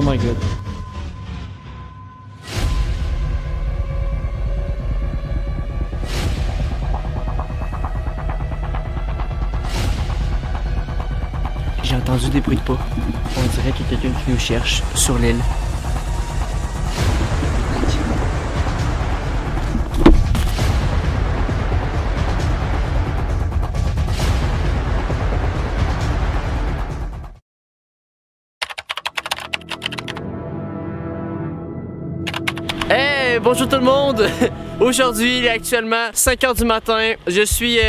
my god. J'ai entendu des bruits de pas. On dirait qu'il y a quelqu'un qui nous cherche sur l'île. Hey, bonjour tout le monde! Aujourd'hui, il est actuellement 5h du matin. Je suis,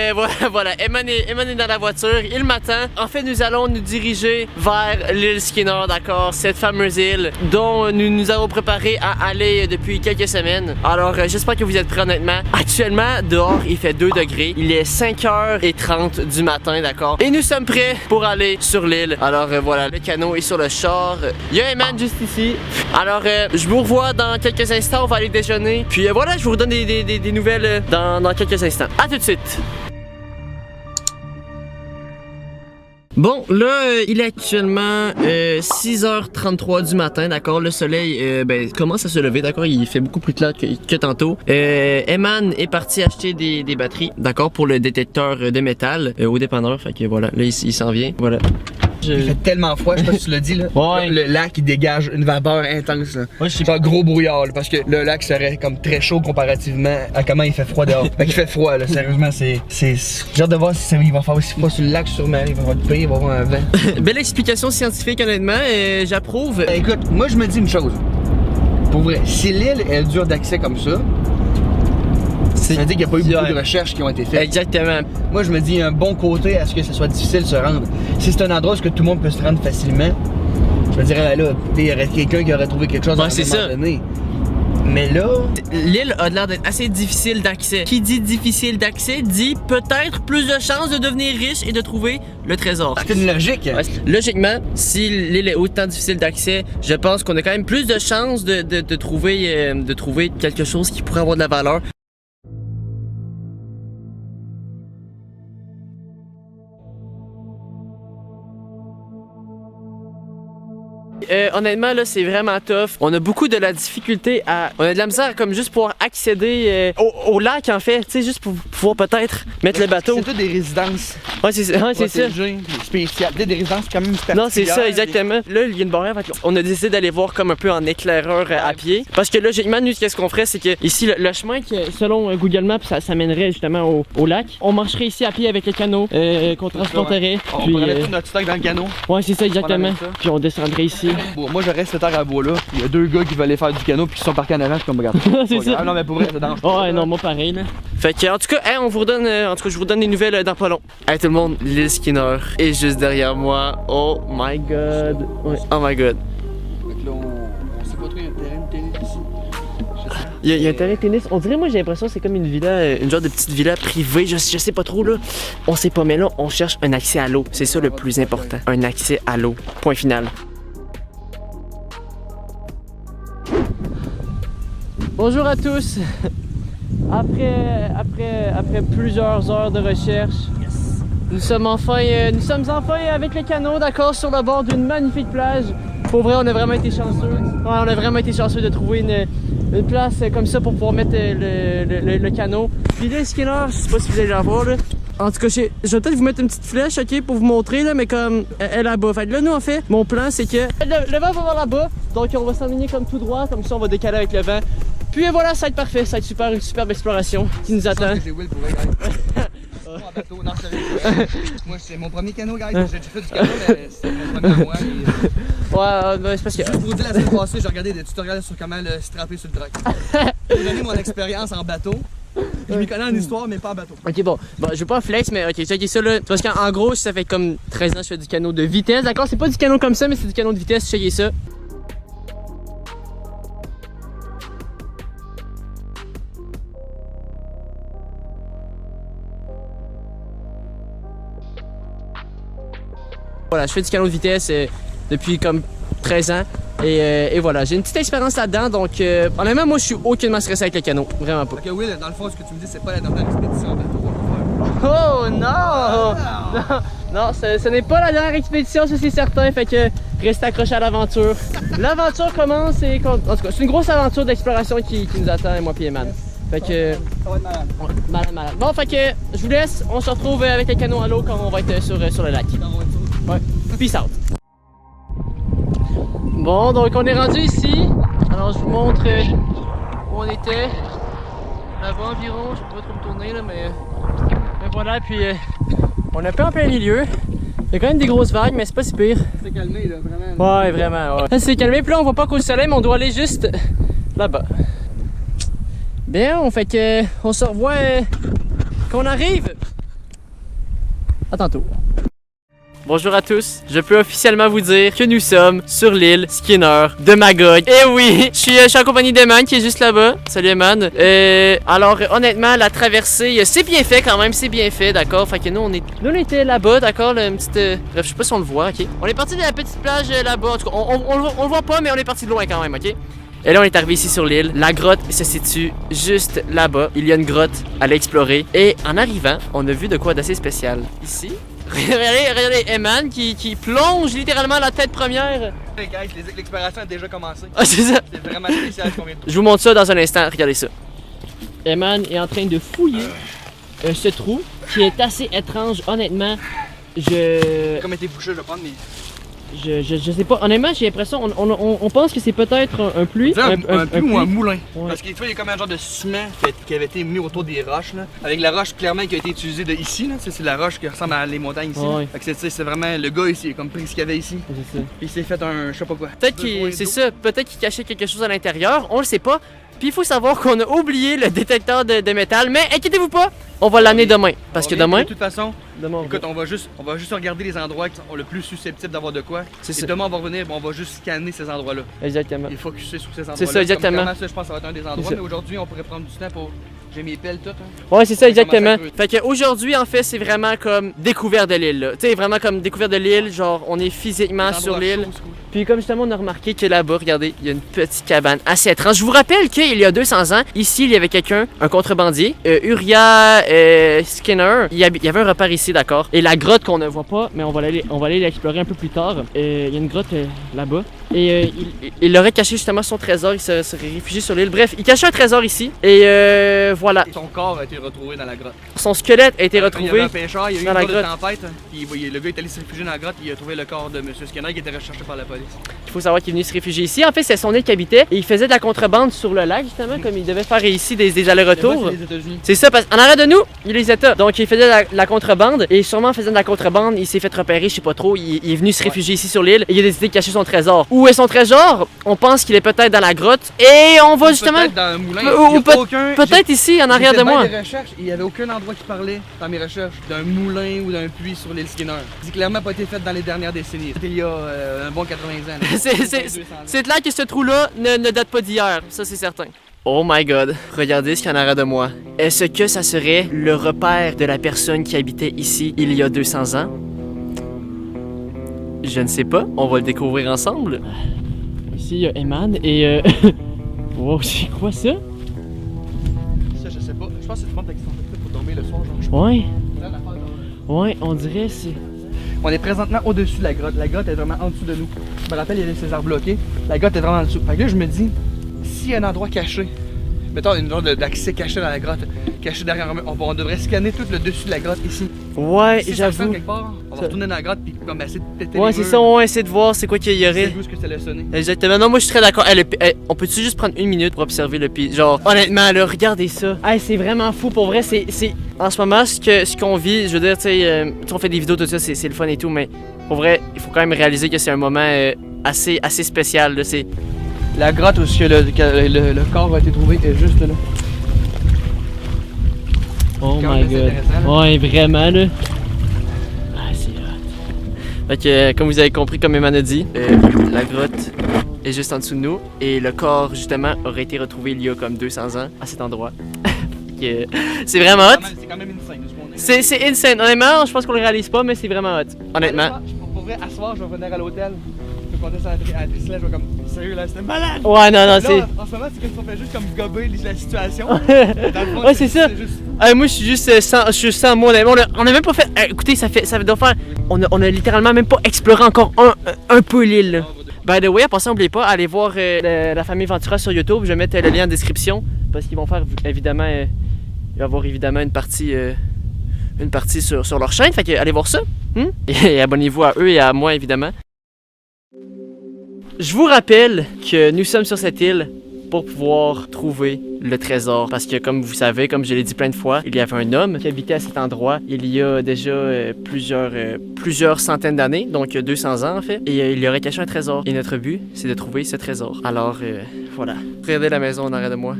voilà, Eman est dans la voiture, il m'attend. En fait, nous allons nous diriger vers l'île Skinner, d'accord? Cette fameuse île dont nous nous avons préparé à aller depuis quelques semaines. Alors, j'espère que vous êtes prêts honnêtement. Actuellement, dehors, il fait 2 degrés. Il est 5h30 du matin, d'accord? Et nous sommes prêts pour aller sur l'île. Alors, voilà, le canot est sur le char. Il y a Eman juste ici. Alors, je vous revois dans quelques instants. On va aller déjeuner. Puis voilà, je vous redonne des nouvelles dans quelques instants. À tout de suite! Bon, là, il est actuellement 6h33 du matin, d'accord? Le soleil commence à se lever, d'accord? Il fait beaucoup plus clair que tantôt. Eman est parti acheter des batteries, d'accord? Pour le détecteur de métal au dépanneur. Fait que voilà, là, il s'en vient. Voilà. Il fait tellement froid, je sais pas si tu l'as dit là. Ouais. Le lac il dégage une vapeur intense là. Ouais, c'est un gros brouillard là, parce que le lac serait comme très chaud comparativement à comment il fait froid dehors. Fait qu'il fait froid là, sérieusement c'est. J'ai hâte de voir si il va faire aussi froid sur le lac sûrement, il va avoir du pire, il va avoir un vent. Belle explication scientifique honnêtement, j'approuve. Écoute, moi je me dis une chose. Pour vrai, si l'île est dure d'accès comme ça, ça veut dire qu'il n'y a pas eu beaucoup de recherches qui ont été faites. Exactement. Moi, je me dis un bon côté à ce que ce soit difficile de se rendre. Si c'est un endroit où tout le monde peut se rendre facilement, je me dirais là, il y aurait quelqu'un qui aurait trouvé quelque chose à un moment donné. Mais là... L'île a l'air d'être assez difficile d'accès. Qui dit difficile d'accès dit peut-être plus de chances de devenir riche et de trouver le trésor. C'est une logique. Ouais, logiquement, si l'île est autant difficile d'accès, je pense qu'on a quand même plus de chances de trouver quelque chose qui pourrait avoir de la valeur. Honnêtement là c'est vraiment tough. On a beaucoup de la difficulté on a de la misère comme juste pour accéder au lac en fait, tu sais, juste pour pouvoir peut-être mettre le bateau. C'est tout des résidences. Ouais c'est ça. Spéciales, des résidences quand même particulières. Non c'est ça exactement. Là il y a une barrière, on a décidé d'aller voir comme un peu en éclaireur à pied. Parce que logiquement nous qu'est-ce qu'on ferait c'est que ici le chemin qui selon Google Maps ça mènerait justement au lac. On marcherait ici à pied avec le canot qu'on transporterait. On prendrait tout notre stock dans le canot. Ouais c'est ça exactement. Puis on descendrait ici. Bon, moi je reste cette heure à bois là. Il y a 2 gars qui veulent aller faire du canot puis qui sont parqués en avant, je suis comme regarde. C'est ça. Ah non mais pour vrai c'est dangereux. Oh, ouais non moi pareil là. Fait que en tout cas, on vous redonne je vous redonne des nouvelles dans pas long. Hey tout le monde, l'île Skinner est juste derrière moi. Oh my god. Ouais. Oh my god. Donc là on sait pas trop, il y a un terrain de tennis ici. Il y a un terrain de tennis. On dirait, moi j'ai l'impression que c'est comme une villa, une genre de petite villa privée, je sais pas trop là. On sait pas, mais là on cherche un accès à l'eau. C'est ça le plus important. Un accès à l'eau. Point final. Bonjour à tous. Après plusieurs heures de recherche, nous sommes enfin avec le canot, d'accord, sur le bord d'une magnifique plage. Pour vrai, on a vraiment été chanceux. Ouais, on a vraiment été chanceux de trouver une place comme ça pour pouvoir mettre le canot. Puis là, Skinner, je sais pas si vous allez la voir là. En tout cas, je vais peut-être vous mettre une petite flèche, ok, pour vous montrer là, mais comme elle est là-bas. Fait que là, nous en fait, mon plan c'est que le vent va voir là-bas, donc on va s'enligner comme tout droit, comme ça on va décaler avec le vent. Puis voilà, ça va être parfait, ça va être super, une superbe exploration qui nous attend. C'est Will pour en bateau, non, moi c'est mon premier canot, guys. J'ai déjà fait du canot, mais c'est mon premier à moi. Ouais, c'est parce que. Je vous dis la semaine passée, j'ai regardé des tutoriels sur comment le strapper sur le truck. J'ai donné mon expérience en bateau. Je m'y connais en histoire, mais pas en bateau. Ok, bon, je veux pas flex, mais ok, checkez ça là. Parce qu'en gros, ça fait comme 13 ans que je fais du canot de vitesse, d'accord? C'est pas du canot comme ça, mais c'est du canot de vitesse, checkez ça. Voilà, je fais du canot de vitesse depuis comme 13 ans. Et voilà, j'ai une petite expérience là-dedans, donc honnêtement, moi je suis aucunement stressé avec le canot, vraiment pas. Ok, Will, dans le fond, ce que tu me dis, c'est pas la dernière expédition en bateau. Oh non! Non, ce n'est pas la dernière expédition, ça c'est certain. Fait que restez accrochés à l'aventure. L'aventure commence et... En tout cas, c'est une grosse aventure d'exploration qui nous attend, moi et Eman. Fait que... Ça va être malade. Ouais, malade. Bon, fait que je vous laisse. On se retrouve avec les canaux à l'eau quand on va être sur le lac. Ouais. Peace out. Bon, donc on est rendu ici. Alors je vous montre où on était. Là-bas environ, je peux pas trop me tourner là, mais voilà. Puis on est un peu en plein milieu. Il y a quand même des grosses vagues, mais c'est pas si pire. C'est calmé là, vraiment. Ouais, vraiment. Ouais. Là, c'est calmé. Puis là, on voit pas qu'au soleil, mais on doit aller juste là-bas. Bien, on fait que on se revoit quand on arrive. À tantôt. Bonjour à tous, je peux officiellement vous dire que nous sommes sur l'île Skinner de Magog. Et oui, je suis en compagnie d'Eman qui est juste là-bas. Salut Eman. Alors honnêtement, la traversée, c'est bien fait quand même, c'est bien fait, d'accord. Fait que nous on était là-bas, d'accord, une petite... bref, je sais pas si on le voit, ok. On est parti de la petite plage là-bas, en tout cas, on le voit pas, mais on est parti de loin quand même, ok. Et là, on est arrivé ici sur l'île. La grotte se situe juste là-bas. Il y a une grotte à l'explorer. Et en arrivant, on a vu de quoi d'assez spécial. Ici, regardez Eman qui plonge littéralement la tête première. Hey guys, l'exploration a déjà commencé. Ah, c'est ça. C'est vraiment spécial combien de... Je vous montre ça dans un instant. Regardez ça. Eman est en train de fouiller ce trou qui est assez étrange, honnêtement. Comme été bouché, je vais prendre mes... Je sais pas, honnêtement j'ai l'impression, on pense que c'est peut-être un puits. Un puits ou un moulin. Ouais. Parce qu'il y a comme un genre de ciment qui avait été mis autour des roches. Là. Avec la roche clairement qui a été utilisée de ici. C'est la roche qui ressemble à les montagnes ici. Ouais. Fait que c'est vraiment le gars ici, il a comme pris ce qu'il y avait ici. C'est ça. Puis il s'est fait un je sais pas quoi. Peut-être qu'il c'est ça, peut-être qu'il cachait quelque chose à l'intérieur, on le sait pas. Puis il faut savoir qu'on a oublié le détecteur de métal, mais inquiétez-vous pas, on va l'amener demain. Parce que demain... De toute façon, demain écoute, on va juste regarder les endroits qui sont le plus susceptibles d'avoir de quoi. C'est Et ça. demain on va revenir, on va juste scanner ces endroits-là. Exactement. Et focuser sur ces endroits-là. C'est ça, exactement. Ça, je pense que ça va être un des endroits, mais aujourd'hui on pourrait prendre du temps pour... J'ai mes pelles toutes. Hein. Ouais, c'est ça, exactement. commencer Fait qu'aujourd'hui, en fait, c'est vraiment comme découverte de l'île. Tu sais, vraiment comme découverte de l'île, genre on est physiquement sur l'île. Puis comme justement, on a remarqué que là-bas, regardez, il y a une petite cabane assez étrange. Je vous rappelle qu'il y a 200 ans, ici, il y avait quelqu'un, un contrebandier, Uriah Skinner. Il y avait un repère ici, d'accord. Et la grotte qu'on ne voit pas, mais on va aller l'explorer un peu plus tard. Il y a une grotte là-bas. Et il aurait caché justement son trésor, il serait réfugié sur l'île. Bref, il cachait un trésor ici. Et voilà. Et son corps a été retrouvé dans la grotte. Son squelette a été Il y retrouvé avait un pêcheur, il y a eu dans une la grotte de grotte. tempête. Puis le gars est allé se réfugier dans la grotte, il a trouvé le corps de M. Skinner qui était recherché par la police. Il faut savoir qu'il est venu se réfugier ici. En fait, c'est son île qu'il habitait et il faisait de la contrebande sur le lac, justement, comme il devait faire ici des allers-retours. C'est ça, parce qu'en arrière de nous, il y a les États. Donc, il faisait de la contrebande et sûrement en faisant de la contrebande, il s'est fait repérer, je sais pas trop. Il est venu se réfugier ici sur l'île et il a décidé de cacher son trésor. Où est son trésor? On pense qu'il est peut-être dans la grotte et on va justement. Peut-être dans un moulin. Ou peut-être ici, en arrière de moi. Il n'y avait aucun endroit qui parlait dans mes recherches d'un moulin ou d'un puits sur l'île Skinner. C'est clairement pas été fait dans les dernières décennies. C'était il y a un bon 80 ans. C'est clair que ce trou-là ne date pas d'hier, ça c'est certain. Oh my god, regardez ce qu'il y en a de moi. Est-ce que ça serait le repère de la personne qui habitait ici il y a 200 ans? Je ne sais pas, on va le découvrir ensemble. Ici il y a Eman et wow, c'est quoi ça? Ça, je sais pas. Je pense que c'est le monde qui sont fait pour dormir le soir, genre. Ouais. Ouais, on dirait c'est... On est présentement au-dessus de la grotte. La grotte est vraiment en dessous de nous. Je me rappelle, il y avait ces arbres bloqués. La grotte est vraiment en dessous. Fait que là, je me dis, s'il y a un endroit caché, mettons une genre d'accès caché dans la grotte, caché derrière un mur, on devrait scanner tout le dessus de la grotte ici. Ouais, si ça sonne j'avoue. quelque part, on va retourner dans la grotte puis comme essayer de péter Ouais, les c'est murs. ça, on va essayer de voir c'est quoi qu'il y aurait. C'est où ce que ça l'a sonné. Exactement. Non, moi je suis très d'accord. On peut-tu juste prendre une minute pour observer le pays? Genre, honnêtement, là, regardez ça. Hey, c'est vraiment fou. Pour vrai, c'est en ce moment ce qu'on vit. Je veux dire, tu sais, on fait des vidéos, tout ça, c'est le fun et tout, mais pour vrai, il faut quand même réaliser que c'est un moment assez spécial. Là, c'est... La grotte où le corps a été trouvé est juste là. Oh Quand my même, c'est god. intéressant, là. Ouais, vraiment, là. Ah, c'est hot. Fait que, comme vous avez compris, comme Eman a dit, la grotte est juste en dessous de nous et le corps, justement, aurait été retrouvé il y a comme 200 ans à cet endroit. C'est vraiment hot. C'est quand même insane. C'est insane. Honnêtement, je pense qu'on le réalise pas, mais c'est vraiment hot. Honnêtement. Pour vrai, à soir, je vais revenir à l'hôtel. me comptais ça à la triste, là, je vois comme, sérieux, là, c'était malade! Ouais, non, non, Là, c'est. en ce moment, c'est qu'on fait juste comme gober la situation. Dans le fond, Ouais, c'est ça. juste... Moi, je suis juste je suis sans mots. On a même pas fait. Écoutez, ça doit faire. On a littéralement même pas exploré encore un peu l'île. Là. By the way, en passant, n'oubliez pas, allez voir la famille Ventura sur YouTube. Je vais mettre le lien en description parce qu'ils vont faire évidemment. Il va y avoir évidemment une partie sur leur chaîne. Fait que allez voir ça. Et abonnez-vous à eux et à moi évidemment. Je vous rappelle que nous sommes sur cette île pour pouvoir trouver le trésor. Parce que comme vous savez, comme je l'ai dit plein de fois, il y avait un homme qui habitait à cet endroit il y a déjà plusieurs centaines d'années, donc 200 ans en fait, et il y aurait caché un trésor. Et notre but, c'est de trouver ce trésor. Alors voilà. Regardez la maison en arrière de moi.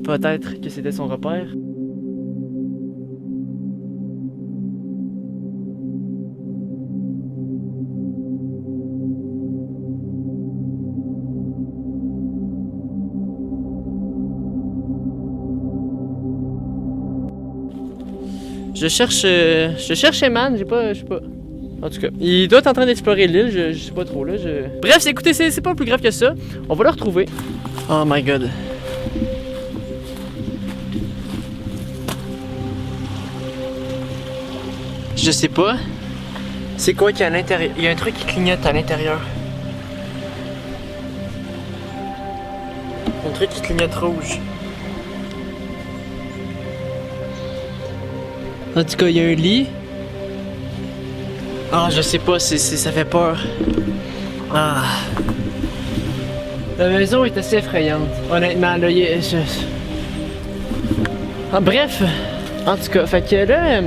Peut-être que c'était son repère. Je cherche Eman, je sais pas. En tout cas, il doit être en train d'explorer l'île, je sais pas trop là. Bref, écoutez, c'est pas plus grave que ça. On va le retrouver. Oh my god. Je sais pas. C'est quoi qu'il y a à l'intérieur? Il y a un truc qui clignote à l'intérieur. Un truc qui clignote rouge. En tout cas, il y a un lit. Ah, je sais pas, ça fait peur. Ah. La maison est assez effrayante. Honnêtement, là, bref. En tout cas, fait que là,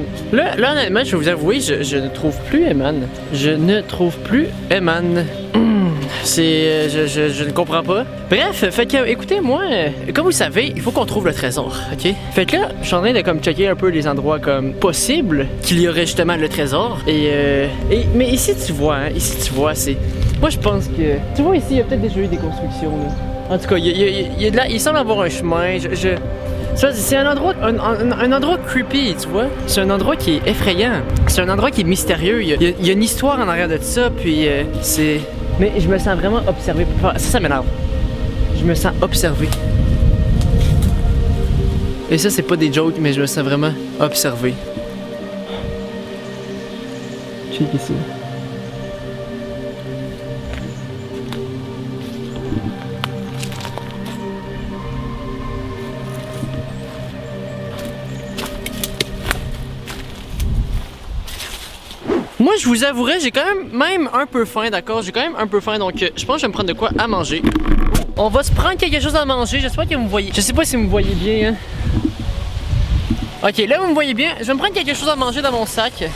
honnêtement, je vais vous avouer, je ne trouve plus Eman. Je ne trouve plus Eman. Je ne comprends pas. Bref, fait que, écoutez, moi, comme vous savez, il faut qu'on trouve le trésor, ok? Fait que là, je suis en train de comme checker un peu les endroits comme possibles qu'il y aurait justement le trésor. Mais ici, tu vois, c'est... Moi, je pense que... Tu vois, ici, il y a peut-être déjà eu des constructions, là. En tout cas, il semble avoir un chemin, c'est un endroit creepy, tu vois. C'est un endroit qui est effrayant. C'est un endroit qui est mystérieux. Il y a une histoire en arrière de ça, puis c'est... Mais je me sens vraiment observé. Ça m'énerve. Je me sens observé. Et ça, c'est pas des jokes, mais je me sens vraiment observé. Check ici. Moi, je vous avouerai, j'ai quand même un peu faim, d'accord? J'ai quand même un peu faim, donc je pense que je vais me prendre de quoi à manger. On va se prendre quelque chose à manger. J'espère que vous me voyez. Je sais pas si vous me voyez bien, hein. Ok, là, vous me voyez bien. Je vais me prendre quelque chose à manger dans mon sac.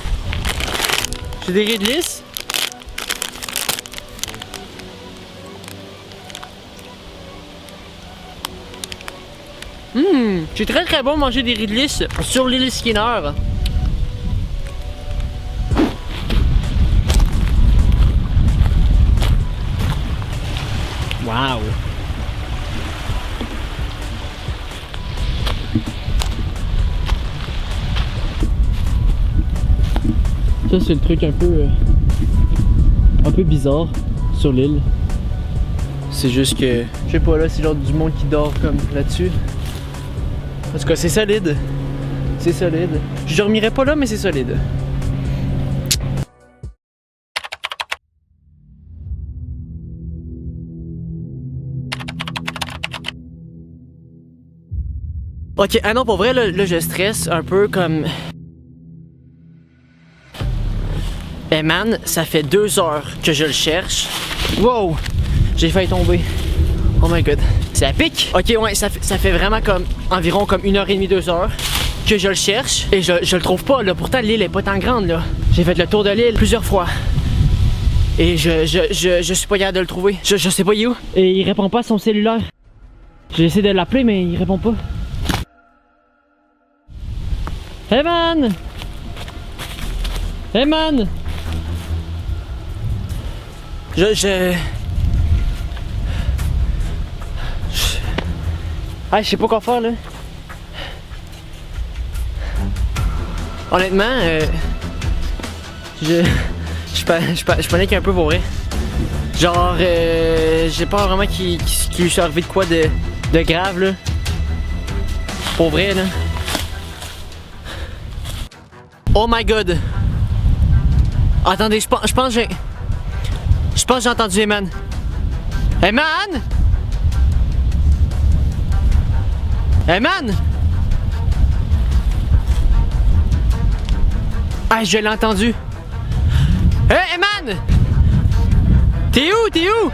J'ai des Ridlis. C'est très très bon manger des Ridlis sur l'île Skinner. Wow! Ça c'est le truc un peu bizarre sur l'île. C'est juste que, je sais pas là, c'est genre du monde qui dort comme là-dessus. En tout cas, c'est solide. C'est solide. Je dormirai pas là, mais c'est solide. Ok, ah non, pour vrai, là je stresse un peu comme... Eman, ça fait 2 heures que je le cherche. Wow! J'ai failli tomber. Oh my god. C'est à pic! Ok, ouais, ça fait vraiment comme environ comme 1h30, 2 heures que je le cherche. Et je le trouve pas, là. Pourtant, l'île est pas tant grande, là. J'ai fait le tour de l'île plusieurs fois. Et je suis pas capable de le trouver. Je sais pas il est où. Et il répond pas à son cellulaire. J'ai essayé de l'appeler, mais il répond pas. Hey man! Hey man! Ah, je sais pas quoi faire là. Honnêtement, je panique un peu pour vrai. Genre, j'ai pas vraiment qu'il lui soit arrivé de quoi de grave, là. Pour vrai, là. Oh my god! Attendez, je pense que j'ai entendu Eman. Eman! Eman! Ah, je l'ai entendu. Hey, Eman! T'es où? T'es où?